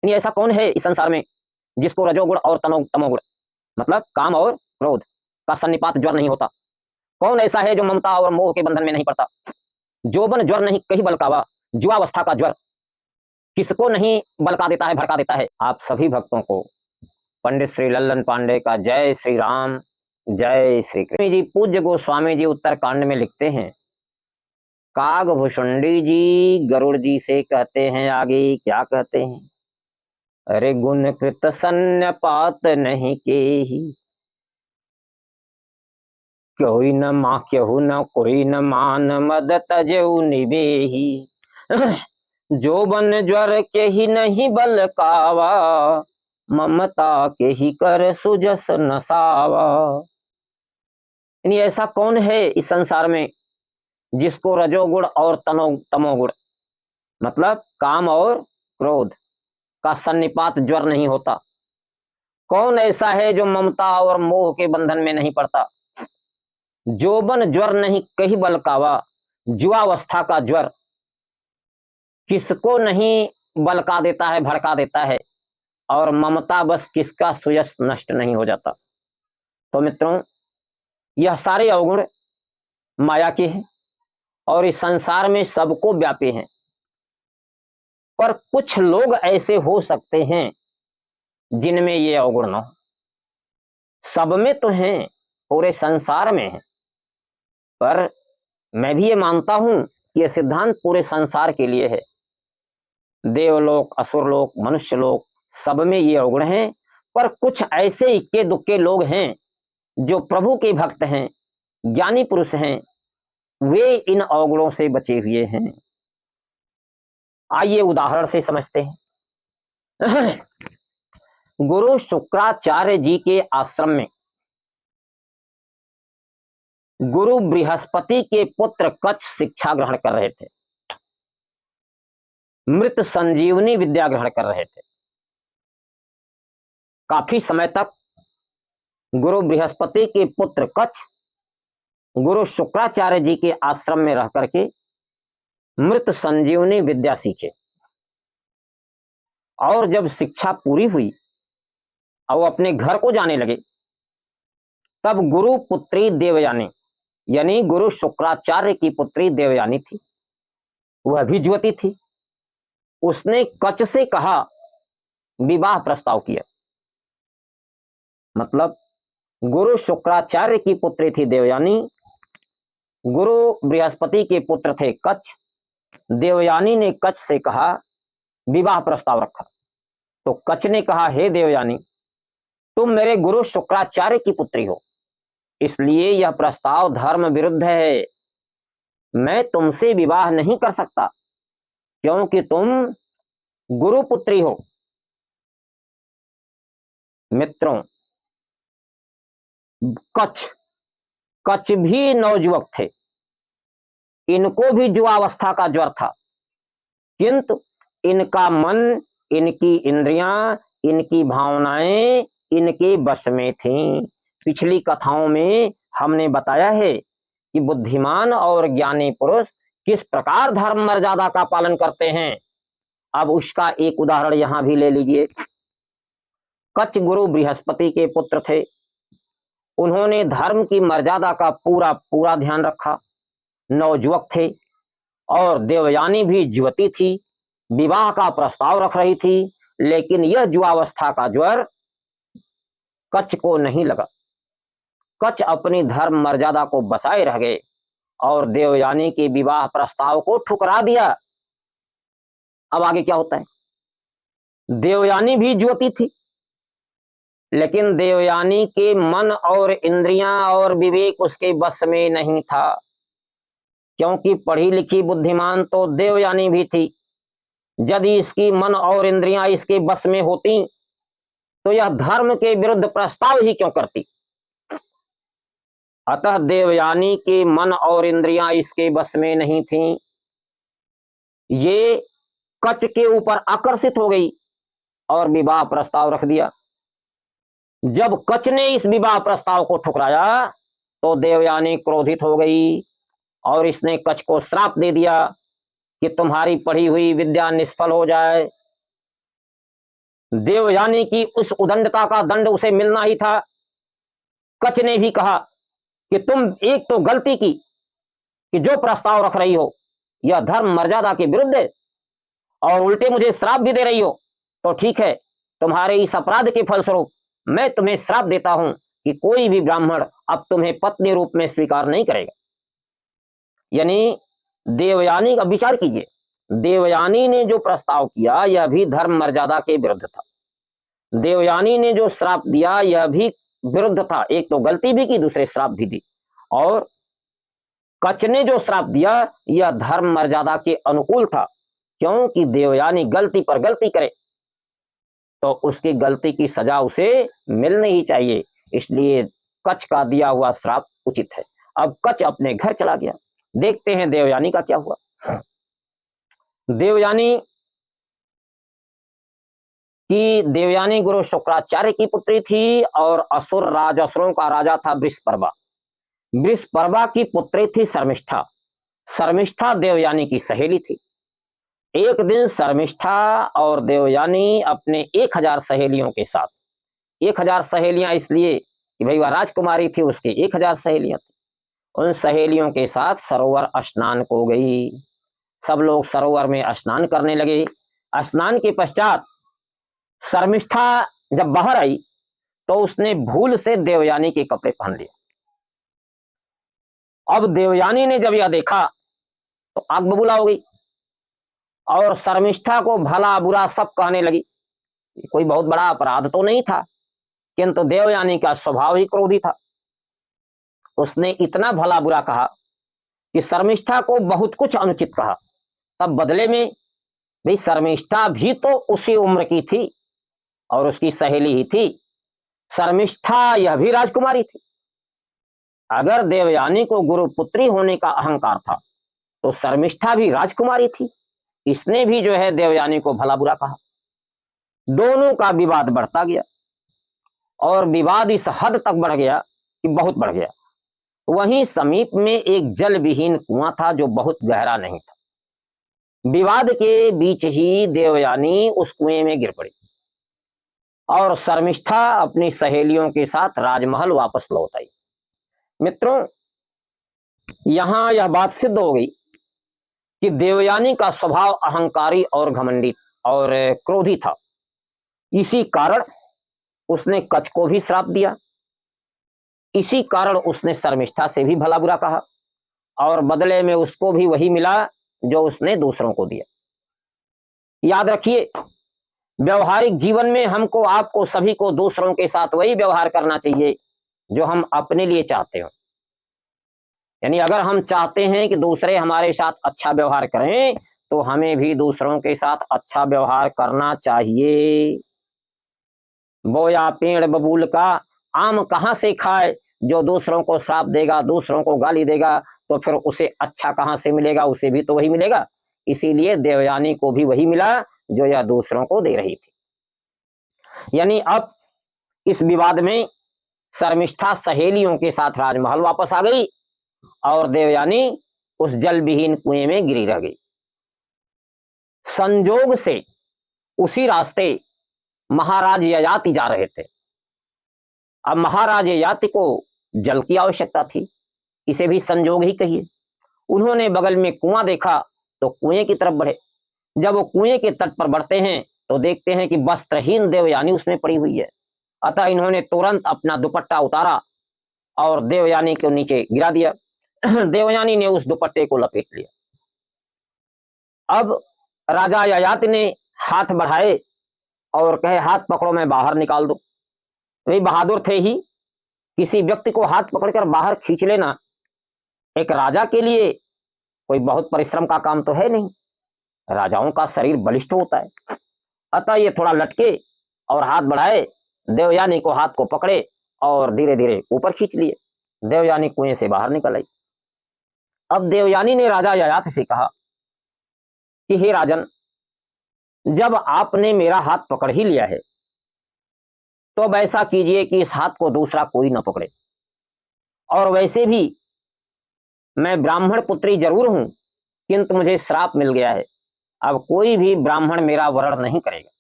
यानी ऐसा कौन है इस संसार में जिसको रजोगुण और तमोगुण मतलब काम और क्रोध का सन्निपात ज्वर नहीं होता? कौन ऐसा है जो ममता और मोह के बंधन में नहीं पड़ता? जोबन ज्वर नहीं कहीं बलकावा, जुआवस्था का ज्वर किसको नहीं बलका देता है, भड़का देता है? आप सभी भक्तों को पंडित श्री लल्लन पांडे का जय श्री राम, जय श्री कृष्ण जी। पूज्य गोस्वामी जी उत्तरकांड में लिखते हैं, कागभूषुंडी जी गरुड़ जी से कहते हैं, आगे क्या कहते हैं? अरे गुण कृत सन्नपात नहीं के ही, कोई न माँ क्यों न कोई न मान मद तजऊ निबेही। जो बन ज्वर के ही नहीं बल कावा, ममता के ही कर सुजस नसावा। यानी ऐसा कौन है इस संसार में जिसको रजोगुण और तमोगुण मतलब काम और क्रोध का सन्निपात ज्वर नहीं होता? कौन ऐसा है जो ममता और मोह के बंधन में नहीं पड़ता? जोबन ज्वर नहीं कहीं बलकावा, जुआवस्था का ज्वर किसको नहीं बलका देता है, भड़का देता है, और ममता बस किसका सुयश नष्ट नहीं हो जाता? तो मित्रों, यह सारे अवगुण माया के हैं और इस संसार में सबको व्यापी हैं, पर कुछ लोग ऐसे हो सकते हैं जिनमें ये अवगुण न हो। सब में तो हैं, पूरे संसार में है, पर मैं भी ये मानता हूं कि यह सिद्धांत पूरे संसार के लिए है। देवलोक, असुरलोक, मनुष्यलोक सब में ये अवगुण हैं, पर कुछ ऐसे इक्के दुक्के लोग हैं जो प्रभु के भक्त हैं, ज्ञानी पुरुष हैं, वे इन अवगुणों से बचे हुए हैं। आइए उदाहरण से समझते हैं। गुरु शुक्राचार्य जी के आश्रम में गुरु बृहस्पति के पुत्र कच्छ शिक्षा ग्रहण कर रहे थे, मृत संजीवनी विद्या ग्रहण कर रहे थे। काफी समय तक गुरु बृहस्पति के पुत्र कच्छ गुरु शुक्राचार्य जी के आश्रम में रह करके मृत संजीवनी विद्या सीखे, और जब शिक्षा पूरी हुई और वो अपने घर को जाने लगे, तब गुरु पुत्री देवयानी यानी गुरु शुक्राचार्य की पुत्री देवयानी थी, वह भी युवती थी। उसने कच्छ से कहा, विवाह प्रस्ताव किया। मतलब गुरु शुक्राचार्य की पुत्री थी देवयानी, गुरु बृहस्पति के पुत्र थे कच्छ। देवयानी ने कच्छ से कहा, विवाह प्रस्ताव रखा। तो कच्छ ने कहा, हे देवयानी, तुम मेरे गुरु शुक्राचार्य की पुत्री हो, इसलिए यह प्रस्ताव धर्म विरुद्ध है। मैं तुमसे विवाह नहीं कर सकता क्योंकि तुम गुरु पुत्री हो। मित्रों, कच्छ भी नवजुवक थे, इनको भी जुआवस्था का ज्वर था, किंतु इनका मन, इनकी इंद्रियां, इनकी भावनाएं इनके वश में थीं। पिछली कथाओं में हमने बताया है कि बुद्धिमान और ज्ञानी पुरुष किस प्रकार धर्म मर्यादा का पालन करते हैं। अब उसका एक उदाहरण यहां भी ले लीजिए। कच्छ गुरु बृहस्पति के पुत्र थे, उन्होंने धर्म की मर्यादा का पूरा पूरा ध्यान रखा, नवजुवक थे, और देवयानी भी युवती थी, विवाह का प्रस्ताव रख रही थी, लेकिन यह जुआवस्था का ज्वर कच्छ को नहीं लगा। कच्छ अपनी धर्म मर्यादा को बसाए रह गए और देवयानी के विवाह प्रस्ताव को ठुकरा दिया। अब आगे क्या होता है? देवयानी भी युवती थी, लेकिन देवयानी के मन और इंद्रियां और विवेक उसके बस में नहीं था, क्योंकि पढ़ी लिखी बुद्धिमान तो देवयानी भी थी। यदि इसकी मन और इंद्रियां इसके बस में होती तो यह धर्म के विरुद्ध प्रस्ताव ही क्यों करती। अतः देवयानी के मन और इंद्रियां इसके बस में नहीं थीं। ये कच्छ के ऊपर आकर्षित हो गई और विवाह प्रस्ताव रख दिया। जब कच्छ ने इस विवाह प्रस्ताव को ठुकराया तो देवयानी क्रोधित हो गई और इसने कच्छ को श्राप दे दिया कि तुम्हारी पढ़ी हुई विद्या निष्फल हो जाए, देवयानी की उस उदंडता का दंड उसे मिलना ही था। कच ने भी कहा कि तुम एक तो गलती की कि जो प्रस्ताव रख रही हो यह धर्म मर्यादा के विरुद्ध है, और उल्टे मुझे श्राप भी दे रही हो। तो ठीक है, तुम्हारे इस अपराध के फलस्वरूप मैं तुम्हें श्राप देता हूं कि कोई भी ब्राह्मण अब तुम्हें पत्नी रूप में स्वीकार नहीं करेगा। यानी देवयानी का विचार कीजिए, देवयानी ने जो प्रस्ताव किया यह भी धर्म मर्यादा के विरुद्ध था। देवयानी ने जो श्राप दिया यह भी विरुद्ध था। एक तो गलती भी की, दूसरे श्राप भी दी। और कच ने जो श्राप दिया यह धर्म मर्यादा के अनुकूल था, क्योंकि देवयानी गलती पर गलती करे तो उसकी गलती की सजा उसे मिलनी ही चाहिए। इसलिए कच का दिया हुआ श्राप उचित है। अब कच अपने घर चला गया। देखते हैं देवयानी का क्या हुआ। देवयानी गुरु शुक्राचार्य की पुत्री थी और असुर राज, असुरों का राजा था वृषपर्वा। वृषपर्वा की पुत्री थी शर्मिष्ठा। शर्मिष्ठा देवयानी की सहेली थी। एक दिन शर्मिष्ठा और देवयानी अपने 1000 सहेलियों के साथ, 1000 सहेलियां इसलिए कि भाई वह राजकुमारी थी, उसकी 1000 सहेलियां थी, उन सहेलियों के साथ सरोवर स्नान को गई। सब लोग सरोवर में स्नान करने लगे। स्नान के पश्चात शर्मिष्ठा जब बाहर आई तो उसने भूल से देवयानी के कपड़े पहन लिए। अब देवयानी ने जब यह देखा तो आग बबूला हो गई और शर्मिष्ठा को भला बुरा सब कहने लगी। कोई बहुत बड़ा अपराध तो नहीं था, किंतु देवयानी का स्वभाव ही क्रोधी था। उसने इतना भला बुरा कहा कि शर्मिष्ठा को बहुत कुछ अनुचित कहा। तब बदले में भाई शर्मिष्ठा भी तो उसी उम्र की थी और उसकी सहेली ही थी। शर्मिष्ठा यह भी राजकुमारी थी। अगर देवयानी को गुरुपुत्री होने का अहंकार था तो शर्मिष्ठा भी राजकुमारी थी। इसने भी जो है देवयानी को भला बुरा कहा। दोनों का विवाद बढ़ता गया और विवाद इस हद तक बढ़ गया कि बहुत बढ़ गया। वहीं समीप में एक जल विहीन कुआं था जो बहुत गहरा नहीं था। विवाद के बीच ही देवयानी उस कुएं में गिर पड़ी और शर्मिष्ठा अपनी सहेलियों के साथ राजमहल वापस लौट आई। मित्रों, यहां यह बात सिद्ध हो गई कि देवयानी का स्वभाव अहंकारी और घमंडी और क्रोधी था। इसी कारण उसने कच को भी श्राप दिया। इसी कारण उसने शर्मिष्ठा से भी भला बुरा कहा और बदले में उसको भी वही मिला जो उसने दूसरों को दिया। याद रखिए, व्यवहारिक जीवन में हमको, आपको, सभी को दूसरों के साथ वही व्यवहार करना चाहिए जो हम अपने लिए चाहते हो। यानी अगर हम चाहते हैं कि दूसरे हमारे साथ अच्छा व्यवहार करें तो हमें भी दूसरों के साथ अच्छा व्यवहार करना चाहिए। बोया पेड़ बबूल का आम कहां से खाए, जो दूसरों को श्राप देगा, दूसरों को गाली देगा, तो फिर उसे अच्छा कहां से मिलेगा, उसे भी तो वही मिलेगा। इसीलिए देवयानी को भी वही मिला जो यह दूसरों को दे रही थी। यानी अब इस विवाद में शर्मिष्ठा सहेलियों के साथ राजमहल वापस आ गई और देवयानी उस जल विहीन कुएं में गिरी रह गई। संजोग से उसी रास्ते महाराज ययाति जा रहे थे। अब महाराज ययाति को जल की आवश्यकता थी, इसे भी संजोग ही कहिए। उन्होंने बगल में कुआं देखा तो कुएं की तरफ बढ़े। जब वो कुएं के तट पर बढ़ते हैं तो देखते हैं कि वस्त्रहीन देवयानी उसमें पड़ी हुई है। अतः इन्होंने तुरंत अपना दुपट्टा उतारा और देवयानी को नीचे गिरा दिया। देवयानी ने उस दुपट्टे को लपेट लिया। अब राजा ययाति ने हाथ बढ़ाए और कहे, हाथ पकड़ो, मैं बाहर निकाल दूं। वे बहादुर थे ही। किसी व्यक्ति को हाथ पकड़कर बाहर खींच लेना एक राजा के लिए कोई बहुत परिश्रम का काम तो है नहीं। राजाओं का शरीर बलिष्ठ होता है। अतः ये थोड़ा लटके और हाथ बढ़ाए, देवयानी को हाथ को पकड़े और धीरे धीरे ऊपर खींच लिए। देवयानी कुएं से बाहर निकल आई। अब देवयानी ने राजा ययाति से कहा कि हे राजन, जब आपने मेरा हाथ पकड़ ही लिया है तो अब ऐसा कीजिए कि इस हाथ को दूसरा कोई न पकड़े। और वैसे भी मैं ब्राह्मण पुत्री जरूर हूं, किंतु मुझे श्राप मिल गया है। अब कोई भी ब्राह्मण मेरा वरण नहीं करेगा।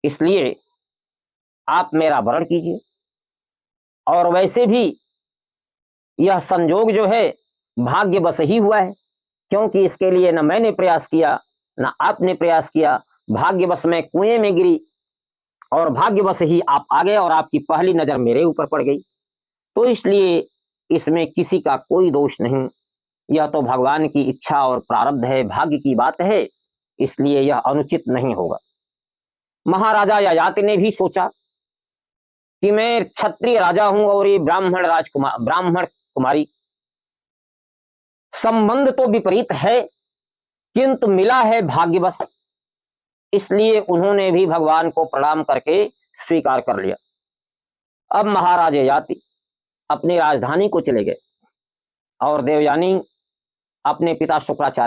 इसलिए आप मेरा वरण कीजिए। और वैसे भी यह संजोग जो है भाग्यवश ही हुआ है, क्योंकि इसके लिए न मैंने प्रयास किया न आपने प्रयास किया। भाग्यवश मैं कुएं में गिरी और भाग्यवश ही आप आ गए और आपकी पहली नजर मेरे ऊपर पड़ गई। तो इसलिए इसमें किसी का कोई दोष नहीं, यह तो भगवान की इच्छा और प्रारब्ध है, भाग्य की बात है, इसलिए यह अनुचित नहीं होगा। महाराजा ययाति ने भी सोचा कि मैं क्षत्रिय राजा हूं और ये ब्राह्मण कुमारी, संबंध तो विपरीत है किंतु मिला है भाग्यवश। इसलिए उन्होंने भी भगवान को प्रणाम करके स्वीकार कर लिया। अब महाराज ययाति अपनी राजधानी को चले गए और देवयानी अपने पिता शुक्राचार्य